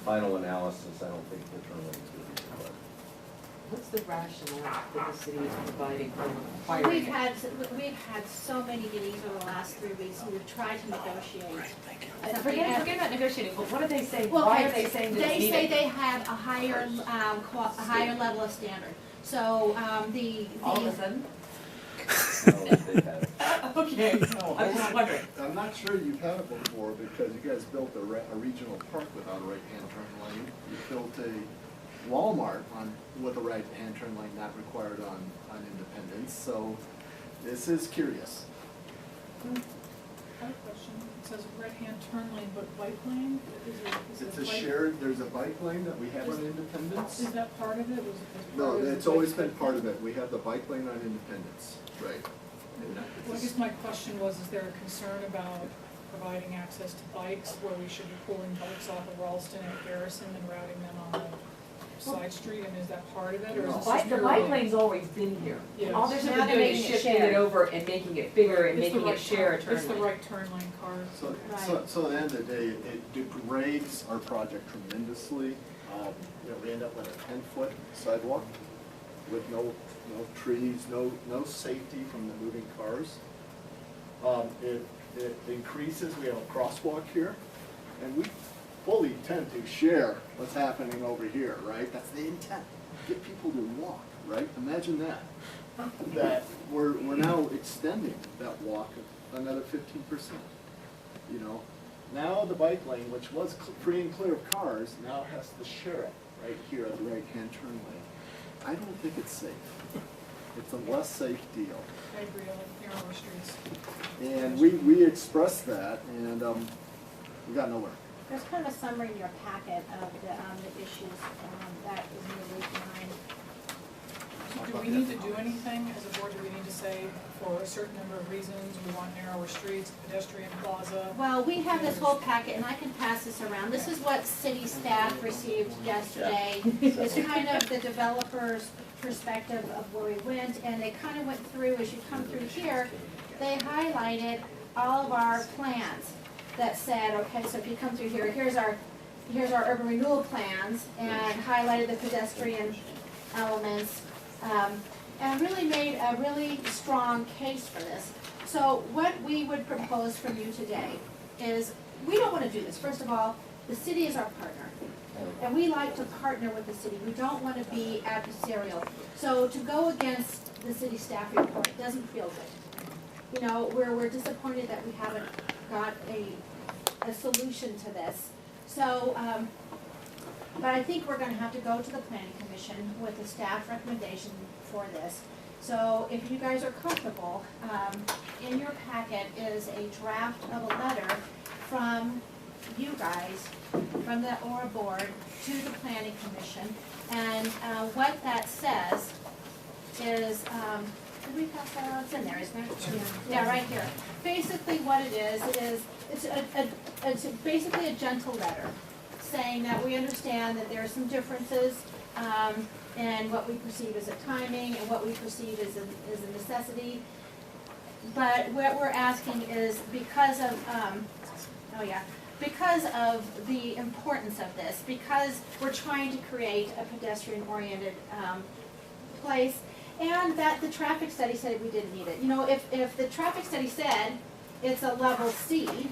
final analysis, I don't think the turn lanes would be required. What's the rationale that the city is providing for Well, requiring we've it? had so many meetings over the last 3 weeks, and we've tried to negotiate. Forget about negotiating, but what do they say? Well, Why okay, are they saying that it's They needed? say they have a higher level of standard. So, All of a sudden? No, they've had it. Okay, No, I was just wondering. I'm not sure you've had it before because you guys built a regional park without a right-hand turn lane. You built a Walmart with a right-hand turn lane not required on Independence. So this is curious. I have a question. It says right-hand turn lane, but bike lane? Is It's it a bike- shared, there's a bike lane that we have on Independence. Is that part of it? Was it No, part of it's the always bike- been part of it. We have the bike lane on Independence, right. And that- Well, I guess my question was, is there a concern about providing access to bikes where we should be pulling bikes off of Ralston and Garrison and routing them on the side street, and is that part of it, or is No. this just The purely- bike lane's always been here. Yeah. All they're Now simply they're doing is making it shifting shared. it over and making it bigger and It's the making it right share a turn- turn It's the lane. right turn lane cars. So at the end of the day, it degrades our project tremendously. We end up with a 10-foot sidewalk with no trees, no safety from the moving cars. It increases, we have a crosswalk here, and we fully intend to share what's happening over here, right? That's the intent, get people to walk, right? Imagine that. That we're now extending that walk another 15%. You know, now the bike lane, which was free and clear of cars, now has to share it right here at the right-hand turn lane. I don't think it's safe. It's a less safe deal. I agree, I like narrower streets. And we expressed that, and we got nowhere. There's kind of a summary in your packet of the issues that is in the week behind. Do we need to do anything as a board? Do we need to say for a certain number of reasons, we want narrower streets, pedestrian plaza? Well, we have this whole packet, and I can pass this around. This is what city staff received yesterday. It's kind of the developer's perspective of where we went, and they kind of went through, as you come through here, they highlighted all of our plans that said, okay, so if you come through here, here's our urban renewal plans, and highlighted the pedestrian elements, and really made a really strong case for this. So what we would propose from you today is, we don't want to do this. First of all, the city is our partner, and we like to partner with the city. We don't want to be adversarial. So to go against the city staff report doesn't feel good. You know, we're disappointed that we haven't got a solution to this. So, but I think we're gonna have to go to the planning commission with a staff recommendation for this. So if you guys are comfortable, in your packet is a draft of a letter from you guys, from the ORA board to the planning commission. And what that says is, did we pass that out? It's in there, isn't it? Yeah, right here. Basically what it is it's basically a gentle letter saying that we understand that there are some differences in what we perceive as a timing and what we perceive as a necessity. But what we're asking is because of, because of the importance of this, because we're trying to create a pedestrian-oriented place, and that the traffic study said we didn't need it. You know, if the traffic study said it's a level C,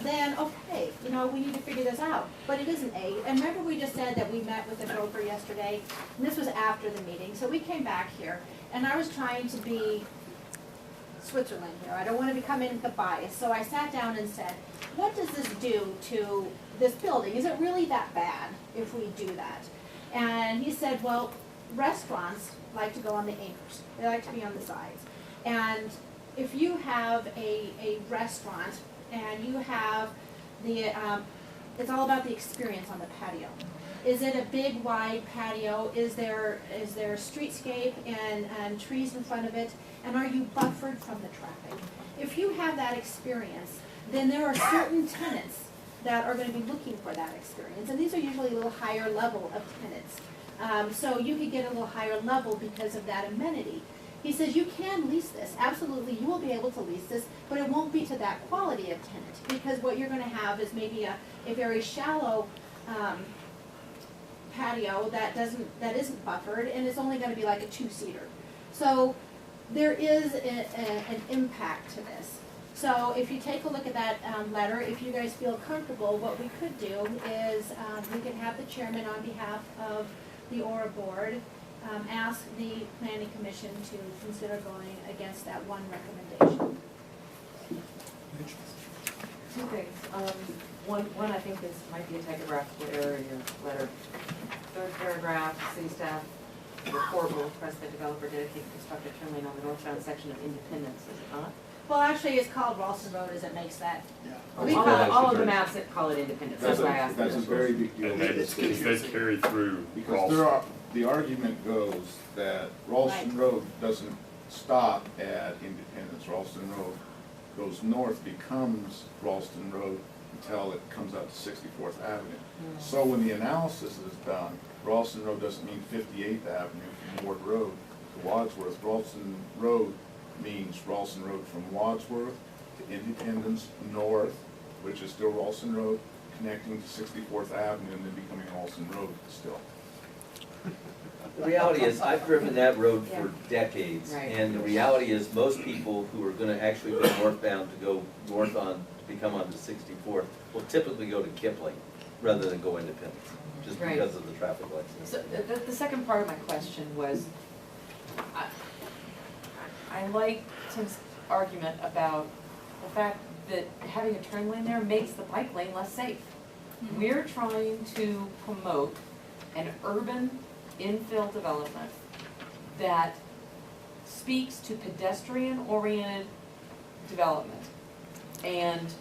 then okay, you know, we need to figure this out. But it isn't A. And remember we just said that we met with the broker yesterday, and this was after the meeting. So we came back here, and I was trying to be Switzerland here. I don't want to become in the bias. So I sat down and said, what does this do to this building? Is it really that bad if we do that? And he said, well, restaurants like to go on the anchors. They like to be on the sides. And if you have a restaurant and you have the, it's all about the experience on the patio. Is it a big, wide patio? Is there streetscape and trees in front of it? And are you buffered from the traffic? If you have that experience, then there are certain tenants that are going to be looking for that experience. And these are usually a little higher level of tenants. So you could get a little higher level because of that amenity. He says you can lease this. Absolutely, you will be able to lease this, but it won't be to that quality of tenant, because what you're going to have is maybe a very shallow patio that isn't buffered, and it's only gonna be like a two-seater. So there is an impact to this. So if you take a look at that letter, if you guys feel comfortable, what we could do is we could have the chairman on behalf of the Aura board ask the planning commission to consider going against that one recommendation. Two things. One, I think this might be a typographical error in your letter. Third paragraph, city staff report will request the developer dedicate constructive turn lane on the northbound section of Independence, is it not? Well, actually, it's called Ralston Road as it makes that. We All, call it- all of the maps that call it Independence, that's why I asked. That's a very big deal. And they carry through Because the argument goes that Ralston Road doesn't stop at Independence. Ralston Road goes north, becomes Ralston Road until it comes out to 64th Avenue. So when the analysis is done, Ralston Road doesn't mean 58th Avenue from Ward Road to Wadsworth. Ralston Road means Ralston Road from Wadsworth to Independence North, which is still Ralston Road, connecting to 64th Avenue and then becoming Ralston Road still. The reality is, I've driven that road for Yeah. decades, Right. and the reality is, most people who are gonna actually go northbound to go north on, to become onto 64th, will typically go to Kipling rather than go Independence, just Right. because of the traffic lights. So the second part of my question was, I like Tim's argument about the fact that having a turn lane there makes the bike lane less safe. We're trying to promote an urban infill development that speaks to pedestrian-oriented development and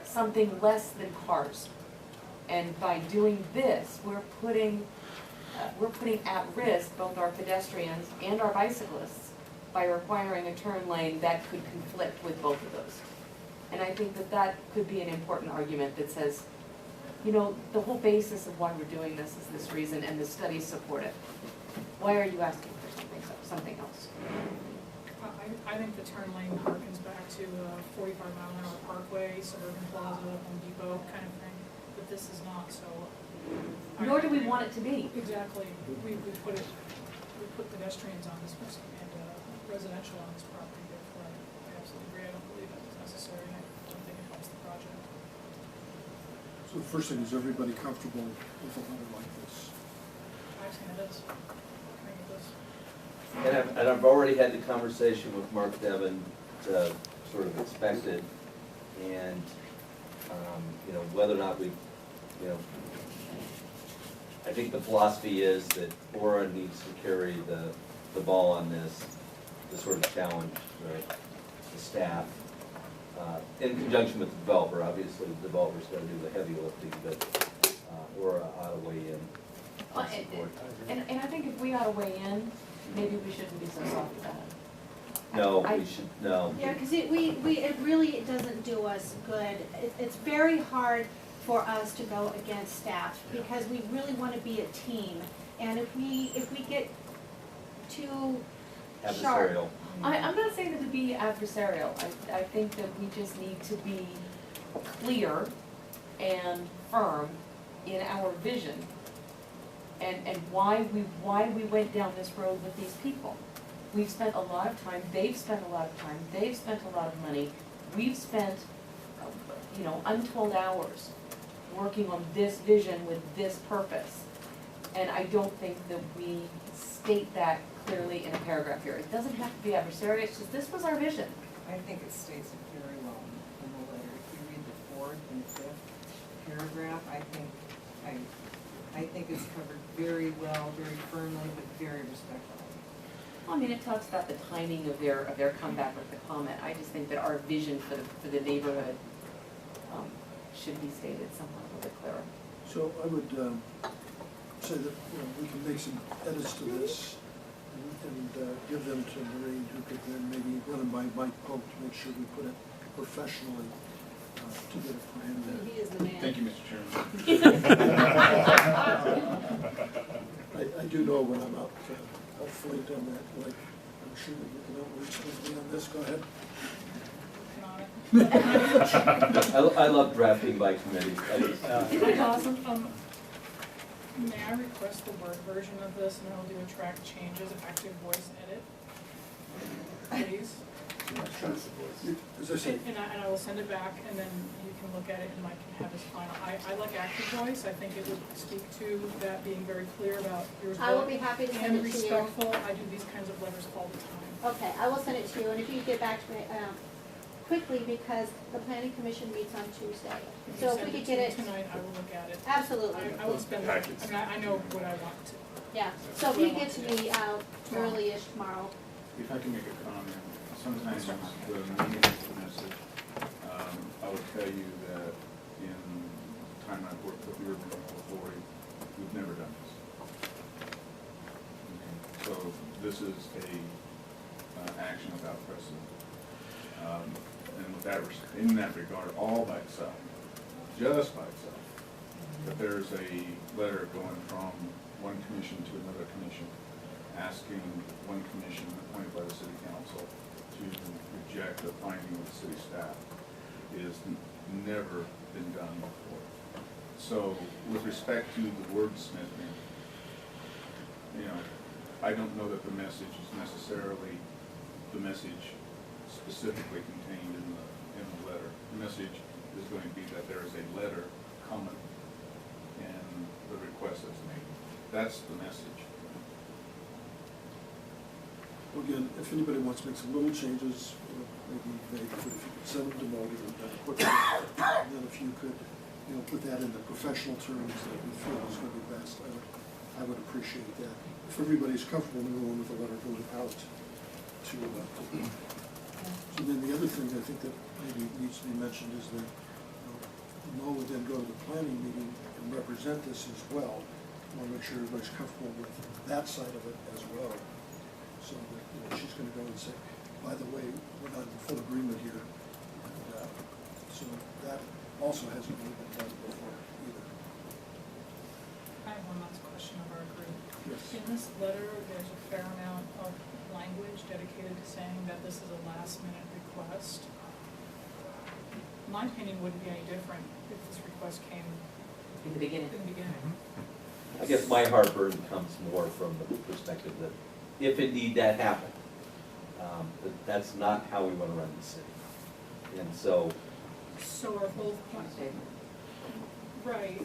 something less than cars. And by doing this, we're putting at risk both our pedestrians and our bicyclists by requiring a turn lane that could conflict with both of those. And I think that that could be an important argument that says, you know, the whole basis of why we're doing this is this reason, and the studies support it. Why are you asking for something else? I think the turn lane harkens back to 45-mile-an-hour parkway, suburban plaza, Home Depot kind of thing, but this is not, so. Nor do we want it to be. Exactly, we put pedestrians on this, and residential on this property, therefore I absolutely agree, I don't believe it is necessary, I don't think it helps the project. So the first thing, is everybody comfortable with a letter like this? I've seen it is, looking at this. And I've already had the conversation with Mark Devon to sort of inspect it, and, you know, whether or not we, you know, I think the philosophy is that Aura needs to carry the ball on this, to sort of challenge the staff, in conjunction with the developer. Obviously, the developer's gonna do the heavy lifting, but Aura ought to weigh in and support. And I think if we ought to weigh in, maybe we shouldn't be so soft about it. No, I- we should, no. Yeah, because it really doesn't do us good. It's very hard for us to go against staff, because we really want to be a team. And if we get too sharp. Adversarial. I'm not saying that to be adversarial. I think that we just need to be clear and firm in our vision and why we went down this road with these people. We've spent a lot of time, they've spent a lot of time, they've spent a lot of money. We've spent, you know, untold hours working on this vision with this purpose. And I don't think that we state that clearly in a paragraph here. It doesn't have to be adversarial, it's just, this was our vision. I think it states it very well in the letter. If you read the fourth and fifth paragraph, I think it's covered very well, very firmly, but very respectfully. I mean, it talks about the timing of their comeback with the comment. I just think that our vision for the neighborhood should be stated somewhat a little bit clearer. So I would say that, you know, we can make some edits to this and give them to Maureen, who could then maybe run them by Mike Pope to make sure we put it professionally together for him. He is the man. Thank you, Mr. Chairman. I do know when I'm out fleet on that, like, I'm sure that you can outreach with me on this, go ahead. Not it. I love drafting by committee. Isn't it awesome? May I request the Word version of this, and I'll do a track changes, active voice edit, please? As I said, And I will send it back, and then you can look at it, and Mike can have his final. I like active voice, I think it would speak to that being very clear about here's I will what, be happy to send and it to you. respectful. I do these kinds of letters all the time. Okay, I will send it to you, and if you get back to me, quickly, because the planning commission meets on Tuesday. If So you if send we could to get me it, tonight, I will look at it. absolutely, I won't spend, I mean, I know what I want to. yeah. So if you get to me, early-ish tomorrow, If I can make a comment, sometimes the meaning of the message, I would tell you that in the time I've worked with the Urban Renewal Authority, we've never done this. Okay, so this is a action without precedent. And with that, in that regard, all by itself, just by itself, that there's a letter going from one commission to another commission, asking one commission appointed by the city council to reject the finding of the city staff is never been done before. So with respect to the wordsmithing, you know, I don't know that the message is necessarily the message specifically contained in the letter. The message is going to be that there is a letter coming and the request is made. That's the message. again, if anybody wants to make some little changes, maybe vague, but if you could send them to Marty and quickly, and then if you could, put that in the professional terms that we feel is going to be best, I would appreciate that. If everybody's comfortable moving with the letter going out to so then the other thing I think that maybe needs to be mentioned is that Mo would then go to the planning meeting and represent this as well. I want to make sure everybody's comfortable with that side of it as well. So that, she's going to go and say, by the way, we're not in full agreement here. And, so that also hasn't really been done before either. I have one last question of our group. Yes. In this letter, there's a fair amount of language dedicated to saying that this is a last-minute request. My opinion wouldn't be any different if this request came In the beginning. in the beginning. I guess my heartburn comes more from the perspective that if indeed that happened, that's not how we want to run the city. And so, So are both points, right,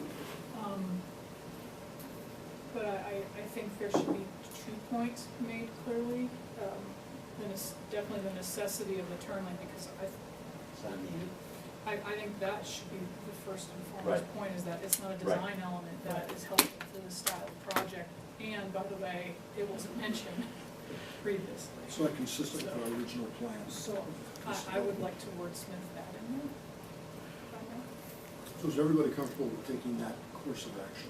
but I think there should be 2 points made clearly. Definitely the necessity of the turn lane, because it's not needed. I think that should be the first and foremost Right. point, is that it's not a Right. design element that is helpful to the style of project. And by the way, it wasn't mentioned previously. It's not consistent with our original plans. So I would like to wordsmith that in there. So is everybody comfortable with taking that course of action?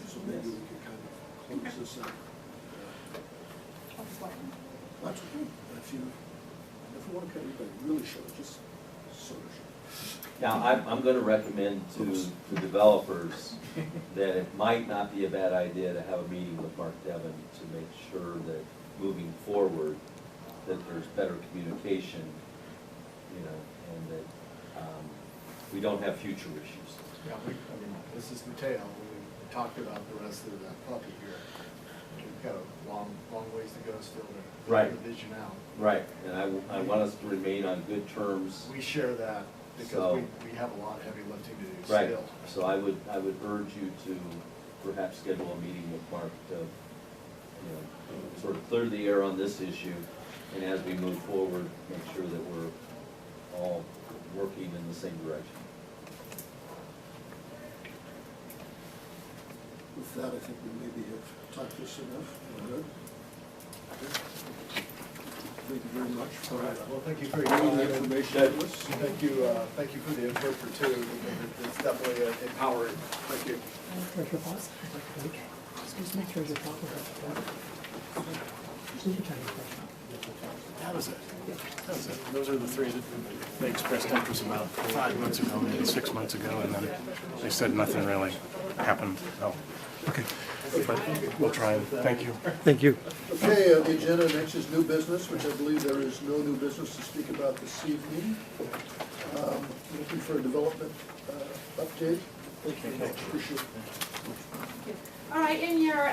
So maybe we could kind of close this out. That's good. If you want to cut anybody really short, just sort of short. Now, I'm going to recommend to the developers that it might not be a bad idea to have a meeting with Mark Devon to make sure that moving forward, that there's better communication, and that we don't have future issues. Yeah, this is Mateo, we talked about the rest of that puppy here. We've got a long ways to go still to Right. figure the vision out. Right, and I want us to remain on good terms. We share that because So- we have a lot of heavy lifting to do Right, still. so I would urge you to perhaps schedule a meeting with Mark to, sort of clear the air on this issue, and as we move forward, make sure that we're all working in the same direction. With that, I think we maybe have talked this enough. We're good? Thank you very much for All right, well, thank you for your bringing time. the and information to us. Thank you for the interpreter too, because it's definitely empowering. Thank you. Treasure boss, excuse me, treasure boss. That was it. That was it. Those are the three that they expressed interest about 5 months ago, maybe 6 months ago, and then they said nothing really happened. So, okay. But we'll try and thank you. Thank you. Okay, the agenda next is new business, which I believe there is no new business to speak about this evening. Looking for a development update. Thank you. Appreciate it. right, in your